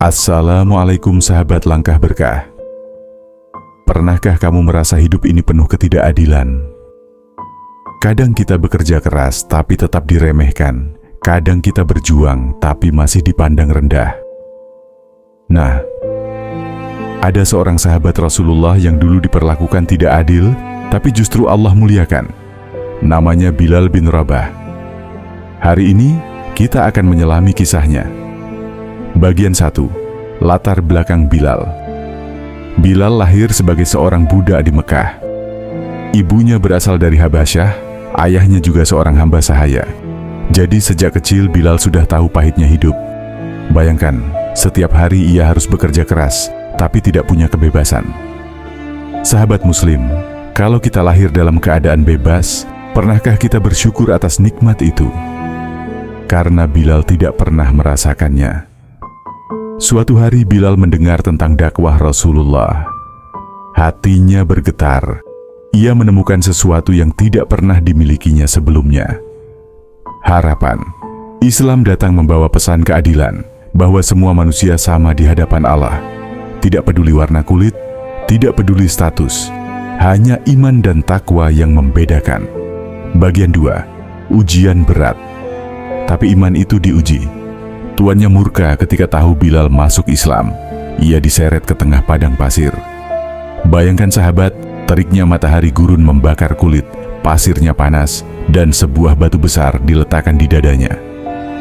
Assalamualaikum sahabat langkah berkah. Pernahkah kamu merasa hidup ini penuh ketidakadilan? Kadang kita bekerja keras tapi tetap diremehkan. Kadang kita berjuang tapi masih dipandang rendah. Nah, ada seorang sahabat Rasulullah yang dulu diperlakukan tidak adil, tapi justru Allah muliakan. Namanya Bilal bin Rabah. Hari ini kita akan menyelami kisahnya. Bagian 1. Latar belakang Bilal. Bilal lahir sebagai seorang budak di Mekah. Ibunya berasal dari Habasyah, ayahnya juga seorang hamba sahaya. Jadi sejak kecil Bilal sudah tahu pahitnya hidup. Bayangkan, setiap hari ia harus bekerja keras, tapi tidak punya kebebasan. Sahabat muslim, kalau kita lahir dalam keadaan bebas, pernahkah kita bersyukur atas nikmat itu? Karena Bilal tidak pernah merasakannya. Suatu hari Bilal mendengar tentang dakwah Rasulullah. Hatinya bergetar. Ia menemukan sesuatu yang tidak pernah dimilikinya sebelumnya. Harapan. Islam datang membawa pesan keadilan, bahwa semua manusia sama di hadapan Allah. Tidak peduli warna kulit, tidak peduli status. Hanya iman dan takwa yang membedakan. Bagian 2. Ujian berat. Tapi iman itu diuji. Tuannya murka ketika tahu Bilal masuk Islam. Ia diseret ke tengah padang pasir. Bayangkan sahabat, teriknya matahari gurun membakar kulit, pasirnya panas, dan sebuah batu besar diletakkan di dadanya.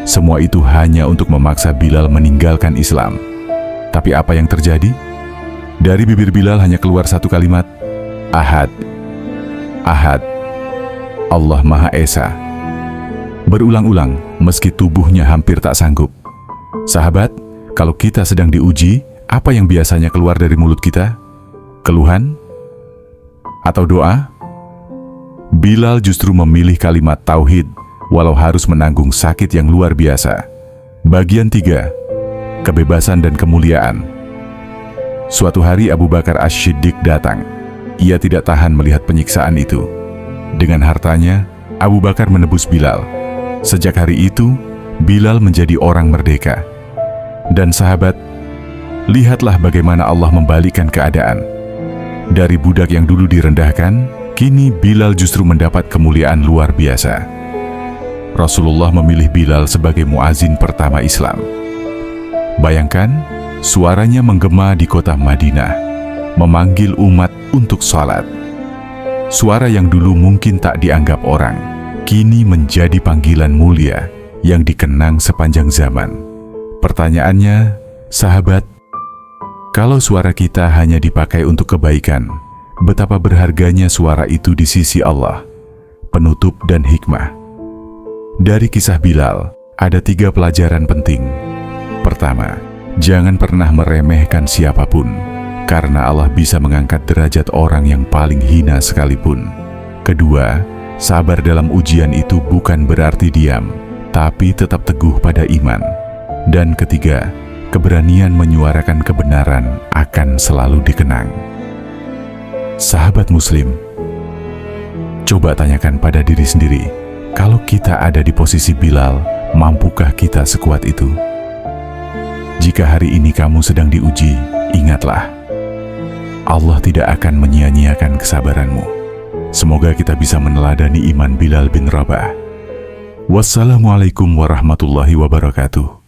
Semua itu hanya untuk memaksa Bilal meninggalkan Islam. Tapi apa yang terjadi? Dari bibir Bilal hanya keluar satu kalimat, Ahad. Ahad. Allah Maha Esa. Berulang-ulang, meski tubuhnya hampir tak sanggup. Sahabat, kalau kita sedang diuji, apa yang biasanya keluar dari mulut kita? Keluhan? Atau doa? Bilal justru memilih kalimat tauhid, walau harus menanggung sakit yang luar biasa. Bagian 3. Kebebasan dan kemuliaan. Suatu hari Abu Bakar Asy-Syiddiq datang. Ia tidak tahan melihat penyiksaan itu. Dengan hartanya, Abu Bakar menebus Bilal. Sejak hari itu, Bilal menjadi orang merdeka. Dan sahabat, lihatlah bagaimana Allah membalikkan keadaan. Dari budak yang dulu direndahkan, kini Bilal justru mendapat kemuliaan luar biasa. Rasulullah memilih Bilal sebagai muazin pertama Islam. Bayangkan, suaranya menggema di kota Madinah, memanggil umat untuk salat. Suara yang dulu mungkin tak dianggap orang, kini menjadi panggilan mulia yang dikenang sepanjang zaman. Pertanyaannya, sahabat, kalau suara kita hanya dipakai untuk kebaikan, betapa berharganya suara itu di sisi Allah. Penutup dan hikmah. Dari kisah Bilal, ada 3 pelajaran penting. Pertama, jangan pernah meremehkan siapapun, karena Allah bisa mengangkat derajat orang yang paling hina sekalipun. Kedua, sabar dalam ujian itu bukan berarti diam, tapi tetap teguh pada iman. Dan ketiga, keberanian menyuarakan kebenaran akan selalu dikenang. Sahabat muslim, coba tanyakan pada diri sendiri, kalau kita ada di posisi Bilal, mampukah kita sekuat itu? Jika hari ini kamu sedang diuji, ingatlah, Allah tidak akan menyia-nyiakan kesabaranmu. Semoga kita bisa meneladani iman Bilal bin Rabah. Wassalamualaikum warahmatullahi wabarakatuh.